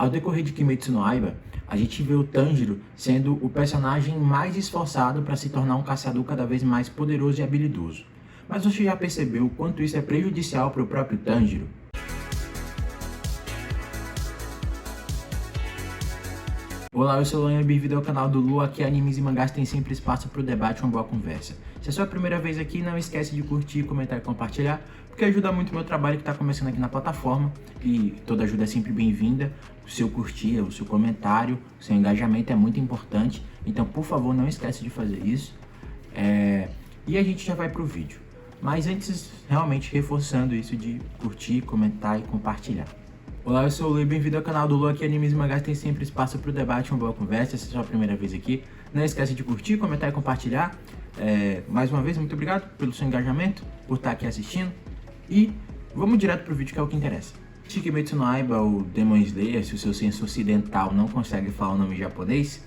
Ao decorrer de Kimetsu no Yaiba, a gente vê o Tanjiro sendo o personagem mais esforçado para se tornar um caçador cada vez mais poderoso e habilidoso. Mas você já percebeu o quanto isso é prejudicial para o próprio Tanjiro? Olá, eu sou o Luan e bem-vindo ao canal do Lu. Aqui animes e mangás tem sempre espaço para o debate e uma boa conversa. Se é a sua primeira vez aqui, não esquece de curtir, comentar e compartilhar, porque ajuda muito o meu trabalho que está começando aqui na plataforma e toda ajuda é sempre bem-vinda. O seu curtir, o seu comentário, o seu engajamento é muito importante, então por favor não esquece de fazer isso. E a gente já vai pro vídeo, mas antes realmente reforçando isso de curtir, comentar e compartilhar. Olá, eu sou o Lu e bem-vindo ao canal do Lu. Aqui animes e mangás tem sempre espaço para o debate e uma boa conversa. Se é a sua primeira vez aqui, não esquece de curtir, comentar e compartilhar. Mais uma vez, muito obrigado pelo seu engajamento, por estar aqui assistindo. E vamos direto pro vídeo, que é o que interessa. Kimetsu no Yaiba, ou Demon Slayer, se o seu senso ocidental não consegue falar o nome japonês,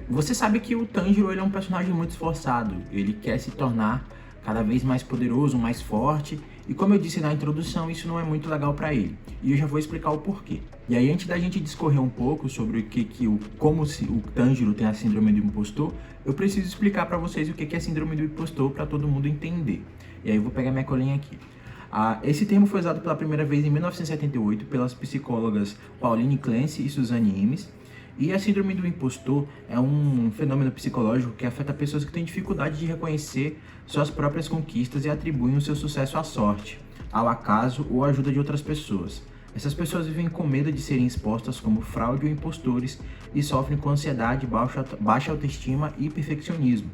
você sabe que o Tanjiro ele é um personagem muito esforçado. Ele quer se tornar cada vez mais poderoso, mais forte. E como eu disse na introdução, isso não é muito legal para ele. E eu já vou explicar o porquê. E aí, antes da gente discorrer um pouco sobre como o Tanjiro tem a síndrome do impostor, eu preciso explicar para vocês o que é a síndrome do impostor para todo mundo entender. E aí eu vou pegar minha colinha aqui. Esse termo foi usado pela primeira vez em 1978 pelas psicólogas Pauline Clancy e Suzanne Imes. E a síndrome do impostor é um fenômeno psicológico que afeta pessoas que têm dificuldade de reconhecer suas próprias conquistas e atribuem o seu sucesso à sorte, ao acaso ou à ajuda de outras pessoas. Essas pessoas vivem com medo de serem expostas como fraude ou impostores e sofrem com ansiedade, baixa autoestima e perfeccionismo.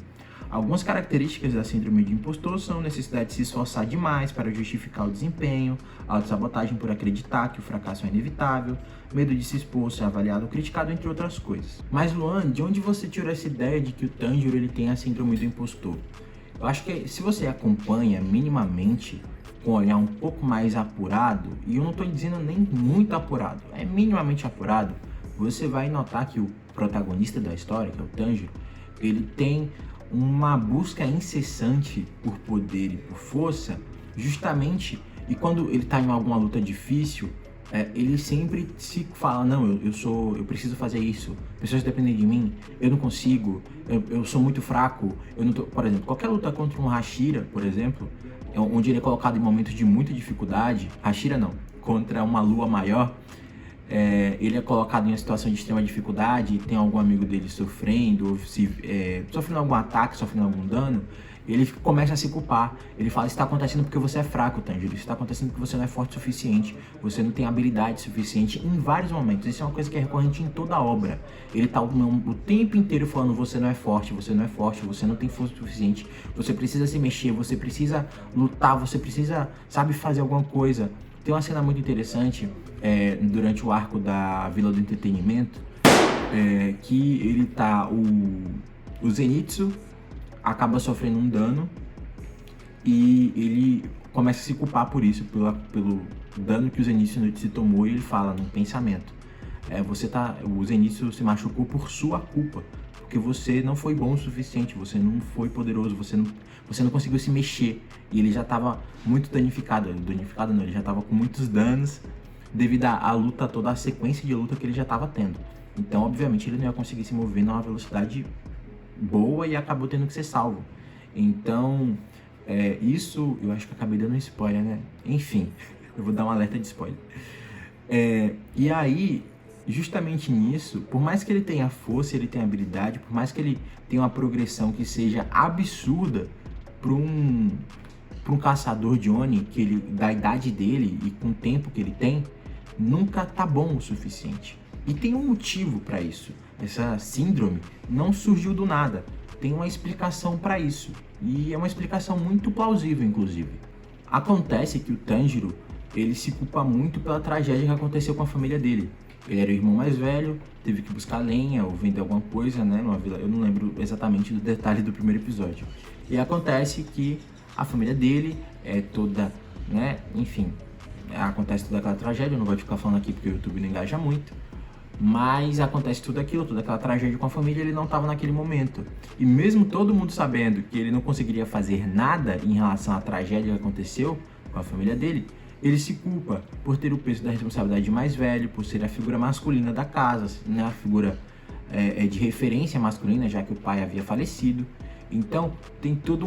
Algumas características da síndrome de impostor são necessidade de se esforçar demais para justificar o desempenho, autossabotagem por acreditar que o fracasso é inevitável, medo de se expor, ser avaliado ou criticado, entre outras coisas. Mas Luan, de onde você tirou essa ideia de que o Tanjiro ele tem a síndrome do impostor? Eu acho que se você acompanha minimamente, com um olhar um pouco mais apurado, e eu não estou dizendo nem muito apurado, é minimamente apurado, você vai notar que o protagonista da história, que é o Tanjiro, ele tem uma busca incessante por poder e por força, justamente, e quando ele está em alguma luta difícil, ele sempre se fala, não, eu preciso fazer isso, pessoas dependem de mim, eu não consigo, eu sou muito fraco, eu não tô... Por exemplo, qualquer luta contra um Hashira, por exemplo, onde ele é colocado em momentos de muita dificuldade, Hashira não, contra uma lua maior, ele é colocado em uma situação de extrema dificuldade, tem algum amigo dele sofrendo, ou sofrendo algum ataque, sofrendo algum dano, ele começa a se culpar. Ele fala, isso está acontecendo porque você é fraco, Tanjiro, isso está acontecendo porque você não é forte o suficiente, você não tem habilidade suficiente em vários momentos. Isso é uma coisa que é recorrente em toda a obra. Ele está o tempo inteiro falando, você não é forte, você não é forte, você não tem força suficiente, você precisa se mexer, você precisa lutar, você precisa, sabe, fazer alguma coisa. Tem uma cena muito interessante durante o arco da Vila do Entretenimento, que ele tá, o Zenitsu acaba sofrendo um dano e ele começa a se culpar por isso, pelo dano que o Zenitsu se tomou, e ele fala no pensamento, o Zenitsu se machucou por sua culpa, porque você não foi bom o suficiente, você não foi poderoso, você não conseguiu se mexer. E ele já estava muito danificado não, ele já estava com muitos danos devido à luta toda, a sequência de luta que ele já estava tendo. Então, obviamente, ele não ia conseguir se mover numa velocidade boa e acabou tendo que ser salvo. Então, isso, eu acho que eu acabei dando um spoiler, né? Enfim, eu vou dar um alerta de spoiler. E aí, justamente nisso, por mais que ele tenha força, ele tenha habilidade, por mais que ele tenha uma progressão que seja absurda para um caçador de Oni, da idade dele e com o tempo que ele tem, nunca tá bom o suficiente. E tem um motivo para isso. Essa síndrome não surgiu do nada. Tem uma explicação para isso. E é uma explicação muito plausível, inclusive. Acontece que o Tanjiro, ele se culpa muito pela tragédia que aconteceu com a família dele. Ele era o irmão mais velho, teve que buscar lenha ou vender alguma coisa, né, numa vila. Eu não lembro exatamente do detalhe do primeiro episódio. E acontece que a família dele é toda, né, enfim, acontece toda aquela tragédia. Eu não vou ficar falando aqui porque o YouTube não engaja muito. Mas acontece tudo aquilo, toda aquela tragédia com a família, ele não estava naquele momento. E mesmo todo mundo sabendo que ele não conseguiria fazer nada em relação à tragédia que aconteceu com a família dele, ele se culpa por ter o peso da responsabilidade de mais velho, por ser a figura masculina da casa, né? A figura de referência masculina, já que o pai havia falecido. Então tem toda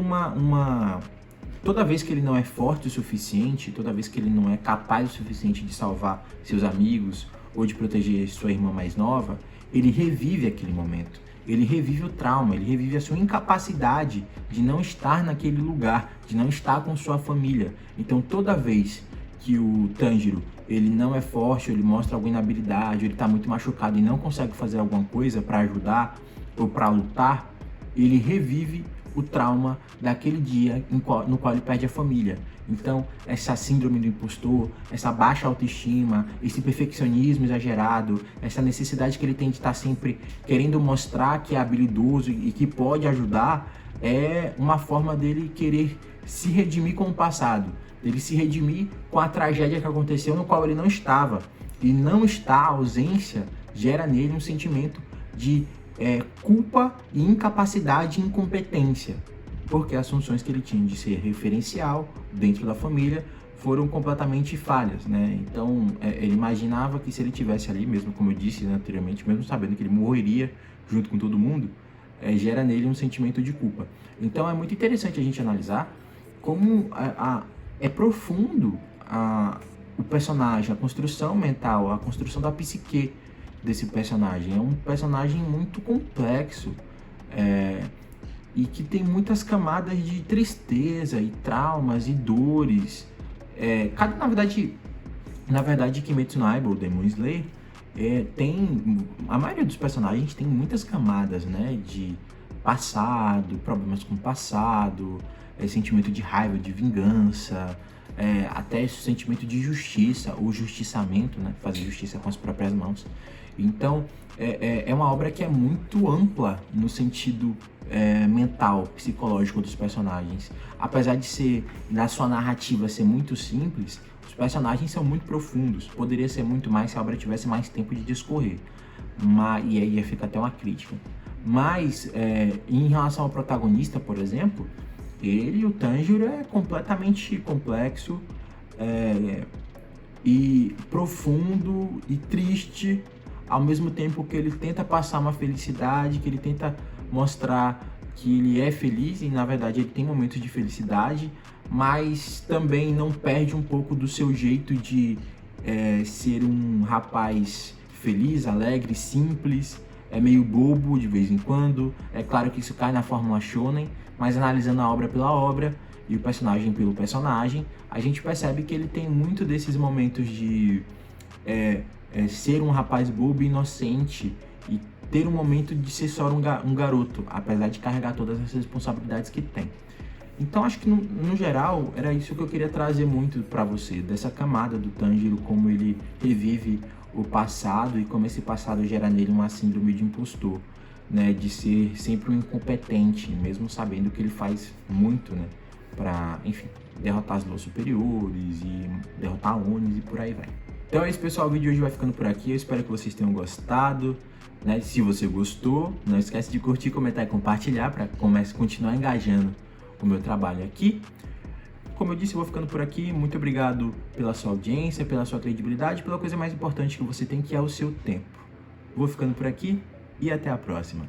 toda vez que ele não é forte o suficiente, toda vez que ele não é capaz o suficiente de salvar seus amigos ou de proteger sua irmã mais nova, ele revive aquele momento. Ele revive o trauma, ele revive a sua incapacidade de não estar naquele lugar, de não estar com sua família. Então toda vez que o Tanjiro ele não é forte, ele mostra alguma inabilidade, ele está muito machucado e não consegue fazer alguma coisa para ajudar ou para lutar, ele revive o trauma daquele dia no qual ele perde a família. Então, essa síndrome do impostor, essa baixa autoestima, esse perfeccionismo exagerado, essa necessidade que ele tem de estar sempre querendo mostrar que é habilidoso e que pode ajudar, é uma forma dele querer se redimir com o passado, dele se redimir com a tragédia que aconteceu no qual ele não estava. E não estar, a ausência, gera nele um sentimento de culpa e incapacidade e incompetência, porque as funções que ele tinha de ser referencial dentro da família foram completamente falhas, né? Então ele imaginava que se ele tivesse ali, mesmo como eu disse anteriormente, mesmo sabendo que ele morreria junto com todo mundo, gera nele um sentimento de culpa. Então é muito interessante a gente analisar como é profundo o personagem, a construção mental, a construção da psique desse personagem. É um personagem muito complexo e que tem muitas camadas de tristeza e traumas e dores. Na verdade, Kimetsu no Yaiba, o Demon Slayer, a maioria dos personagens tem muitas camadas, né, de passado, problemas com o passado, sentimento de raiva, de vingança, até esse sentimento de justiça ou justiçamento, né, fazer justiça com as próprias mãos. Então, é uma obra que é muito ampla no sentido mental, psicológico dos personagens. Apesar da sua narrativa ser muito simples, os personagens são muito profundos. Poderia ser muito mais se a obra tivesse mais tempo de discorrer. E aí fica até uma crítica. Mas, em relação ao protagonista, por exemplo, o Tanjiro, é completamente complexo e profundo e triste, ao mesmo tempo que ele tenta passar uma felicidade, que ele tenta mostrar que ele é feliz e na verdade ele tem momentos de felicidade, mas também não perde um pouco do seu jeito de ser um rapaz feliz, alegre, simples, meio bobo de vez em quando. É claro que isso cai na fórmula shonen, mas analisando a obra pela obra e o personagem pelo personagem, a gente percebe que ele tem muito desses momentos de ser um rapaz bobo e inocente e ter um momento de ser só um garoto, apesar de carregar todas as responsabilidades que tem. Então acho que no geral era isso que eu queria trazer muito para você, dessa camada do Tanjiro, como ele revive o passado e como esse passado gera nele uma síndrome de impostor, né, de ser sempre um incompetente, mesmo sabendo que ele faz muito, né, para, enfim, derrotar as luas superiores e derrotar Onis e por aí vai. Então é isso, pessoal, o vídeo de hoje vai ficando por aqui, eu espero que vocês tenham gostado, né? Se você gostou, não esquece de curtir, comentar e compartilhar para continuar engajando o meu trabalho aqui. Como eu disse, eu vou ficando por aqui, muito obrigado pela sua audiência, pela sua credibilidade, pela coisa mais importante que você tem, que é o seu tempo. Vou ficando por aqui e até a próxima.